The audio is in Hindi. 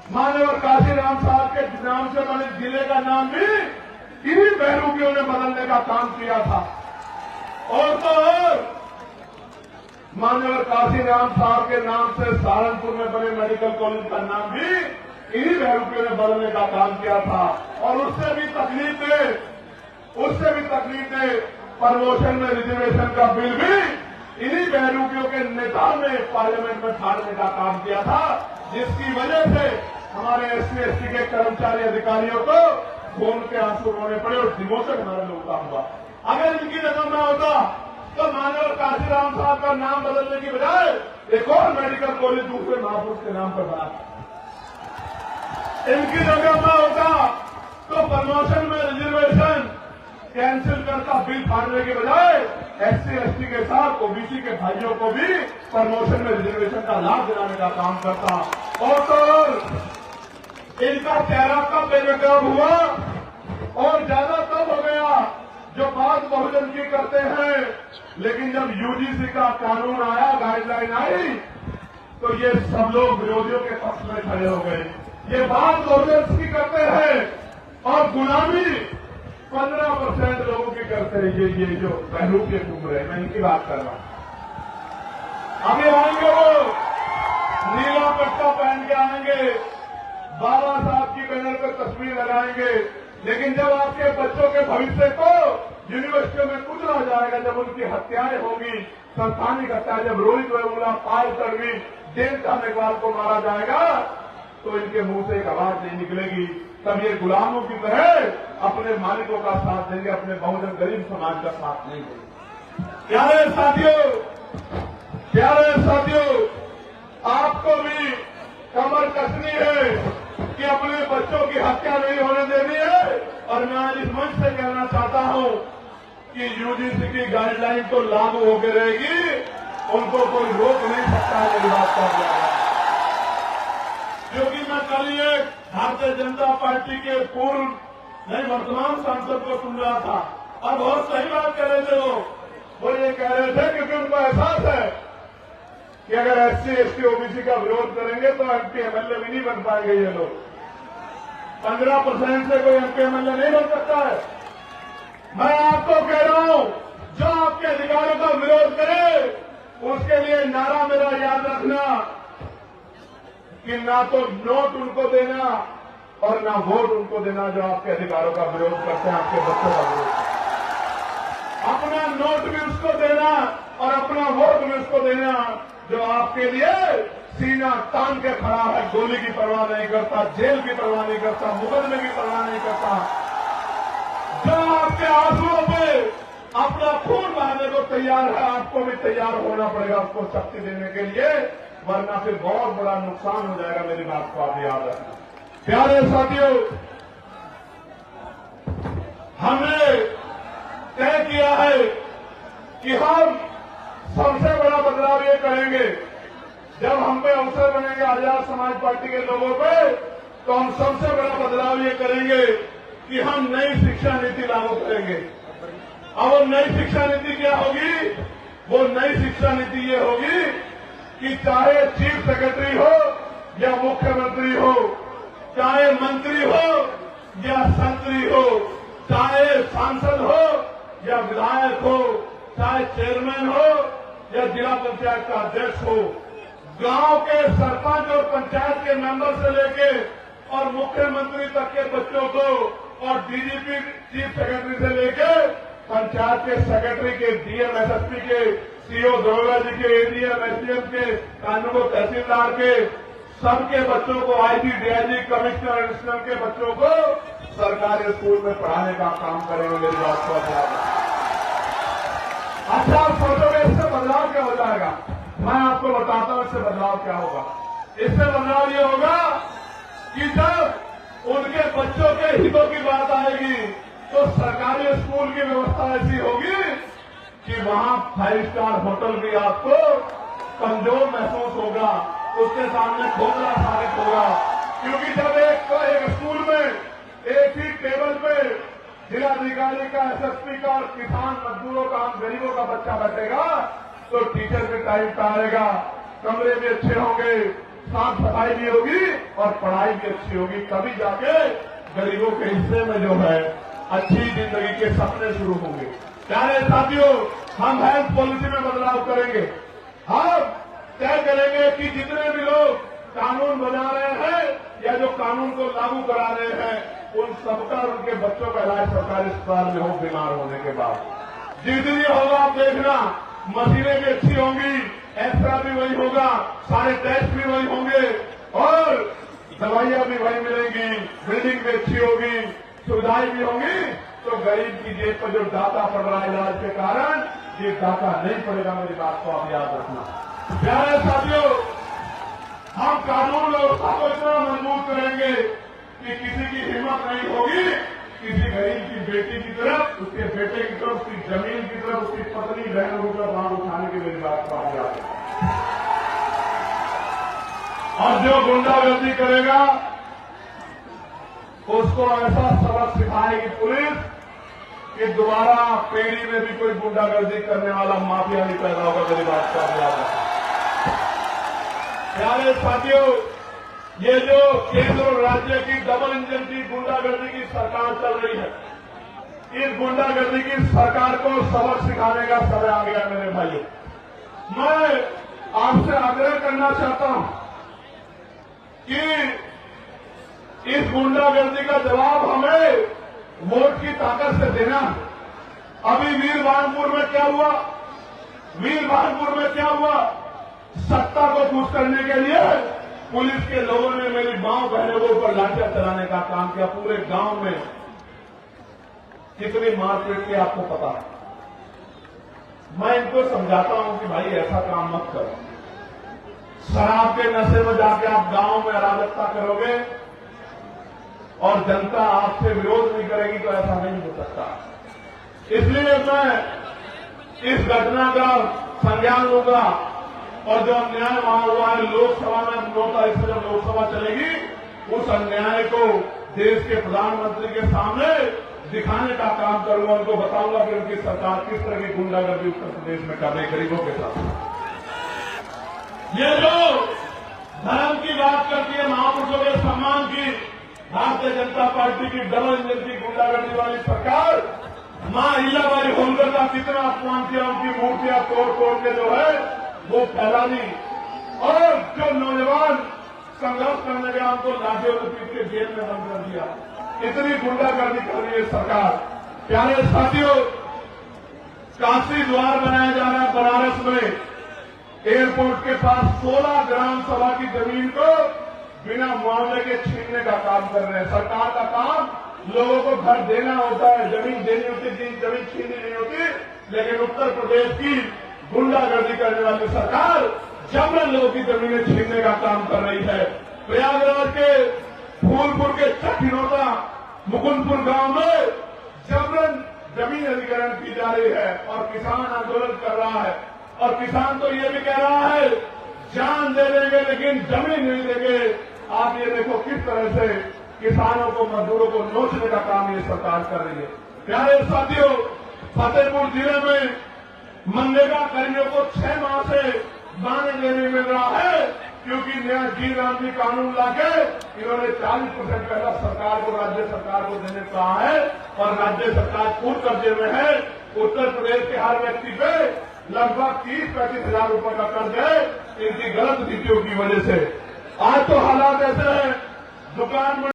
माननीय काशीराम साहब के नाम से बने जिले का नाम भी इन्हीं बहरूपियों ने बदलने का काम किया था। और तो और माननीय काशीराम साहब के नाम से सहारनपुर में बने मेडिकल कॉलेज का नाम भी इन्हीं बहरूपियों ने बदलने का काम किया था। और उससे भी तकलीफ ने प्रमोशन में रिजर्वेशन का बिल भी इन्हीं बहरूपियों के नेता ने पार्लियामेंट में फाड़ने का काम किया था, जिसकी वजह से हमारे एससी के कर्मचारी अधिकारियों को खून के आंसू रोने पड़े और डिमोशन हमारे लोगों का हुआ। अगर इनकी नजर में होता तो माननीय काशीराम साहब का नाम बदलने की बजाय एक और मेडिकल कॉलेज दूसरे महापुरुष के नाम पर बना। इनकी जगह में होता तो प्रमोशन में रिजर्वेशन कैंसिल करता, बिल फाड़ने के बजाय एससी के साथ ओबीसी के भाइयों को भी प्रमोशन में रिजर्वेशन का लाभ दिलाने का काम करता। और तो इनका चेहरा कब बेनकाब हुआ और ज्यादा तब हो गया जो बात बहुजन की करते हैं, लेकिन जब यूजीसी का कानून आया, गाइडलाइन आई, तो ये सब लोग विरोधियों के पक्ष में खड़े हो गए। ये बात बहुजन की करते हैं और गुलामी 15% लोगों की करते हैं। ये जो बहरूप के घूम रहे हैं, मैं इनकी बात कर रहा हूं। अभी आएंगे वो नीला पट्टा पहन के आएंगे, बाबा साहब की बैनर पर तस्वीर लगाएंगे, लेकिन जब आपके बच्चों के भविष्य को यूनिवर्सिटियों में कुचला जाएगा, जब उनकी हत्याएं होंगी, संस्थानिक हत्या, जब रोहित वेमुला, पायल तड़वी, जेल कामेगवाल को मारा जाएगा, तो इनके मुंह से एक आवाज नहीं निकलेगी। तब ये गुलामों की तरह अपने मालिकों का साथ देंगे, अपने बहुजन गरीब समाज का साथ नहीं देंगे। प्यारे साथियों, आपको भी कमर कसनी है कि अपने बच्चों की हत्या नहीं होने देनी है। और मैं आज इस मंच से कहना चाहता हूं कि यूजीसी की गाइडलाइन तो लागू होकर रहेगी, उनको कोई रोक नहीं सकता है। मेरी बात कर रहा है, क्योंकि मैं कल ये भारतीय जनता पार्टी के पूर्व नहीं वर्तमान सांसद को सुन रहा था और बहुत सही बात कर रहे थे। वो ये कह रहे थे क्योंकि उनको एहसास है कि अगर एससी एसटी ओबीसी का विरोध करेंगे तो एमपी एमएलए भी नहीं बन पाएंगे। ये लोग 15% से कोई एमपी एमएलए नहीं बन सकता है। मैं आपको कह रहा हूं, जो आपके अधिकारों का विरोध करे उसके लिए नारा मेरा याद रखना कि ना तो नोट उनको देना और ना वोट उनको देना जो आपके अधिकारों का विरोध करते हैं, आपके बच्चों का विरोध। अपना नोट भी उसको देना और अपना वोट भी उसको देना जो आपके लिए सीना तान के खड़ा है, गोली की परवाह नहीं करता, जेल की परवाह नहीं करता, मुकदमे की परवाह नहीं करता, जो आपके आंसुओं पे अपना खून बहाने को तैयार है। आपको भी तैयार होना पड़ेगा उसको शक्ति देने के लिए, वरना फिर बहुत बड़ा नुकसान हो जाएगा। मेरी बात को आप याद रखना। प्यारे साथियों, हमने तय किया है कि हम सबसे बड़ा बदलाव ये करेंगे, जब हम पे अवसर बनेंगे आजाद समाज पार्टी के लोगों पे, तो हम सबसे बड़ा बदलाव ये करेंगे कि हम नई शिक्षा नीति लागू करेंगे। अब वो नई शिक्षा नीति क्या होगी? वो नई शिक्षा नीति ये होगी कि चाहे चीफ सेक्रेटरी हो या मुख्यमंत्री हो, चाहे मंत्री हो या संतरी हो, चाहे सांसद हो या विधायक हो, चाहे चेयरमैन हो या जिला पंचायत का अध्यक्ष हो, गांव के सरपंच और पंचायत के मेंबर से लेके और मुख्यमंत्री तक के बच्चों को और डीजीपी चीफ सेक्रेटरी से लेके पंचायत के सेक्रेटरी के, डीएम एसएसपी के, सीओ दरोगा जी के, एडीएम एसडीएम के, कानून तहसीलदार के, सबके बच्चों को, आईजी डीआईजी कमिश्नर एडिशनल के बच्चों को सरकारी स्कूल में पढ़ाने का काम करेंगे। मेरी बात को अच्छा आप सोचोगे इससे बदलाव क्या हो जाएगा? मैं आपको बताता हूं इससे बदलाव क्या होगा। इससे बदलाव ये होगा कि जब उनके बच्चों के हितों की बात आएगी तो सरकारी स्कूल की व्यवस्था ऐसी होगी कि वहां 5 स्टार होटल भी आपको कमजोर महसूस होगा, उसके सामने खोखला साबित होगा। क्योंकि जब एक स्कूल में एक ही टेबल पे जिलाधिकारी का, एसएसपी का और किसान मजदूरों का, गरीबों का बच्चा बैठेगा तो टीचर भी टाइम पे आएगा, कमरे भी अच्छे होंगे, साफ सफाई भी होगी और पढ़ाई भी अच्छी होगी, तभी जाके गरीबों के हिस्से में जो है अच्छी जिंदगी के सपने शुरू होंगे। प्यारे साथियों, हम हेल्थ पॉलिसी में बदलाव करेंगे। हम तय करेंगे कि जितने भी लोग कानून बना रहे हैं या जो कानून को लागू करा रहे हैं, उन सबका उनके बच्चों का इलाज सरकारी अस्पताल में हो बीमार होने के बाद। जितनी होगा आप देखना, मशीनें भी अच्छी होंगी, एक्सरा भी वही होगा, सारे टेस्ट भी वही होंगे और दवाइयां भी वही मिलेंगी, बिल्डिंग भी अच्छी होगी, सुविधाएं भी होंगी। तो गरीब की जेब पर जो डाका पड़ रहा है इलाज के कारण, ये डाका नहीं पड़ेगा। मेरी बात को आप याद रखना। प्यारे साथियों, हम कानून व्यवस्था को इतना मजबूत करेंगे कि किसी की हिम्मत नहीं होगी किसी गरीब की बेटी की तरफ, उसके बेटे की तरफ, उसकी जमीन की तरफ, उसकी पत्नी बहनों की तरफ हाथ उठाने की। मेरी बात को आप याद रखना। और जो गुंडागर्दी करेगा उसको ऐसा सबक सिखाएगी पुलिस कि दोबारा पीढ़ी में भी कोई गुंडागर्दी करने वाला माफिया नहीं पैदा होगा। मेरी बात को आप याद रखना। प्यारे साथियों, ये जो केंद्र और राज्य की डबल इंजन की गुंडागर्दी की सरकार चल रही है, इस गुंडागर्दी की सरकार को सबक सिखाने का समय आ गया। मेरे भाइयों, मैं आपसे आग्रह करना चाहता हूं कि इस गुंडागर्दी का जवाब हमें वोट की ताकत से देना। अभी वीरभानपुर में क्या हुआ? वीरभानपुर में क्या हुआ? सत्ता को खुश करने के लिए पुलिस के लोगों ने मेरी मां बहनों के ऊपर लाठियां चलाने का काम किया। पूरे गांव में कितनी मारपीट की आपको पता है। मैं इनको समझाता हूं कि भाई ऐसा काम मत करो। शराब के नशे में जाके आप गांव में अराजकता करोगे और जनता आपसे विरोध नहीं करेगी तो ऐसा नहीं हो सकता। इसलिए मैं इस घटना का संज्ञान लूंगा और जो अन्याय वहां हुआ है लोकसभा में 9 तारीख से जब लोकसभा चलेगी, उस अन्याय को देश के प्रधानमंत्री के सामने दिखाने का काम करूंगा। उनको बताऊंगा कि उनकी सरकार किस तरह की गुंडागर्दी उत्तर प्रदेश में कर रही गरीबों के साथ। ये जो धर्म की बात करती है, महापुरुषों के सम्मान की, भारतीय जनता पार्टी की डबल इंजन की गुंडागर्दी वाली सरकार मां अहिल्याबाई होलकर का कितना अपमान किया, उनकी मूर्तियां तोड़ तोड़ के जो है वो फैला दी और जो नौजवान संघर्ष करने गया उनको लाठियों से पीट के जेल में बंद कर दिया। इतनी गुंडागर्दी कर रही है सरकार। प्यारे साथियों, काशी द्वार बनाया जा रहा है बनारस में। एयरपोर्ट के पास 16 ग्राम सभा की जमीन को बिना मुआवजे के छीनने का काम कर रहे हैं। सरकार का काम लोगों को घर देना होता है, जमीन देनी होती है, जमीन छीननी नहीं होती। लेकिन उत्तर प्रदेश की गुंडागर्दी करने वाली सरकार जबरन लोगों की जमीनें छीनने का काम कर रही है। प्रयागराज के फूलपुर के चकिनोता मुकुंदपुर गांव में जबरन जमीन अधिग्रहण की जा रही है और किसान आंदोलन कर रहा है। और किसान तो ये भी कह रहा है जान दे देंगे लेकिन जमीन नहीं देंगे। आप ये देखो किस तरह से किसानों को, मजदूरों को नोचने का काम ये सरकार कर रही है। प्यारे साथियों, फतेहपुर जिले में मनरेगा कर्मियों को 6 माह से मानदेय नहीं मिल रहा है क्योंकि नया जी राम जी कानून लाके इन्होंने 40% पहला सरकार को, राज्य सरकार को देने को कहा है और राज्य सरकार पूर्ण कर्जे में है। उत्तर प्रदेश के हर व्यक्ति पे लगभग 30-35 हजार रुपए का कर्ज है इनकी गलत नीतियों की वजह से। आज तो हालात ऐसे हैं, दुकान में